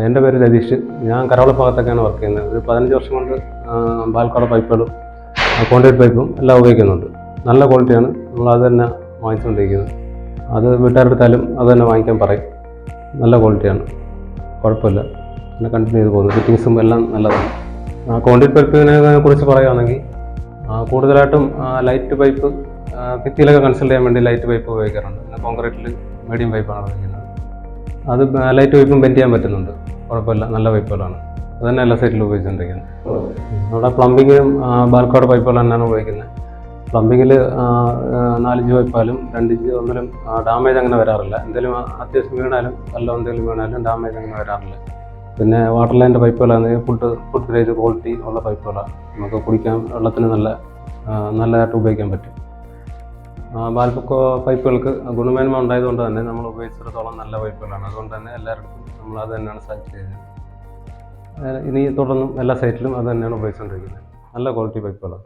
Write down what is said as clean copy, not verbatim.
എൻ്റെ പേര് രതീഷ്. ഞാൻ കരോള ഭാഗത്തൊക്കെയാണ് വർക്ക് ചെയ്യുന്നത്. ഒരു 15 വർഷം കൊണ്ട് ബാൽക്കോട പൈപ്പുകളും കോൺക്രീറ്റ് പൈപ്പും എല്ലാം ഉപയോഗിക്കുന്നുണ്ട്. നല്ല ക്വാളിറ്റിയാണ്. നമ്മൾ അത് തന്നെ വാങ്ങിച്ചുകൊണ്ടിരിക്കുന്നത്. അത് വീട്ടുകാരെടുത്താലും അത് തന്നെ വാങ്ങിക്കാൻ പറയും. നല്ല ക്വാളിറ്റിയാണ്, കുഴപ്പമില്ല. പിന്നെ കണ്ടിന്യൂ ചെയ്ത് പോകുന്നു. ഫിറ്റിങ്സും എല്ലാം നല്ലതാണ്. കോൺക്രീറ്റ് പൈപ്പിനെ കുറിച്ച് പറയുകയാണെങ്കിൽ കൂടുതലായിട്ടും ലൈറ്റ് പൈപ്പ് ഭിത്തിയിലൊക്കെ കൺസൾട്ട് ചെയ്യാൻ വേണ്ടി ലൈറ്റ് പൈപ്പ് ഉപയോഗിക്കാറുണ്ട്. പിന്നെ കോൺക്രീറ്റിൽ മീഡിയം പൈപ്പാണ് ഉപയോഗിക്കുന്നത്. അത് ലൈറ്റ് പൈപ്പും ബെൻഡ് ചെയ്യാൻ പറ്റുന്നുണ്ട്. കുഴപ്പമില്ല, നല്ല പൈപ്പുകളാണ്. അത് തന്നെ എല്ലാ സൈറ്റിലും ഉപയോഗിച്ചുകൊണ്ടിരിക്കുന്നത്. നമ്മുടെ പ്ലംബിങ്ങിനും ബാൽക്കോട പൈപ്പുകൾ തന്നെയാണ് ഉപയോഗിക്കുന്നത്. പ്ലംബിങ്ങിൽ 4 ഇഞ്ച് പൈപ്പാലും 2 ഇഞ്ച് ഒന്നിലും ഡാമേജ് അങ്ങനെ വരാറില്ല. എന്തെങ്കിലും അത്യാവശ്യം വീണാലും എന്തെങ്കിലും വീണാലും ഡാമേജ് അങ്ങനെ വരാറില്ല. പിന്നെ വാട്ടർ ലൈൻ്റെ പൈപ്പുകളാണെങ്കിൽ ഫുഡ് ഗ്രേഡ് ക്വാളിറ്റി ഉള്ള പൈപ്പുകളാണ്. നമുക്ക് കുടിക്കാൻ വെള്ളത്തിന് നല്ലതായിട്ട് ഉപയോഗിക്കാൻ പറ്റും. ബാൽക്കോ പൈപ്പുകൾക്ക് ഗുണമേന്മ ഉണ്ടായതുകൊണ്ട് തന്നെ നമ്മൾ ഉപയോഗിച്ചിടത്തോളം നല്ല പൈപ്പുകളാണ്. അതുകൊണ്ട് തന്നെ എല്ലാവർക്കും നമ്മൾ അത് തന്നെയാണ് സജസ്റ്റ് ചെയ്യുന്നത്. ഇനി തുടർന്നും എല്ലാ സൈറ്റിലും അത് തന്നെയാണ് ഉപയോഗിച്ചുകൊണ്ടിരിക്കുന്നത്. നല്ല ക്വാളിറ്റി പൈപ്പുകളാണ്.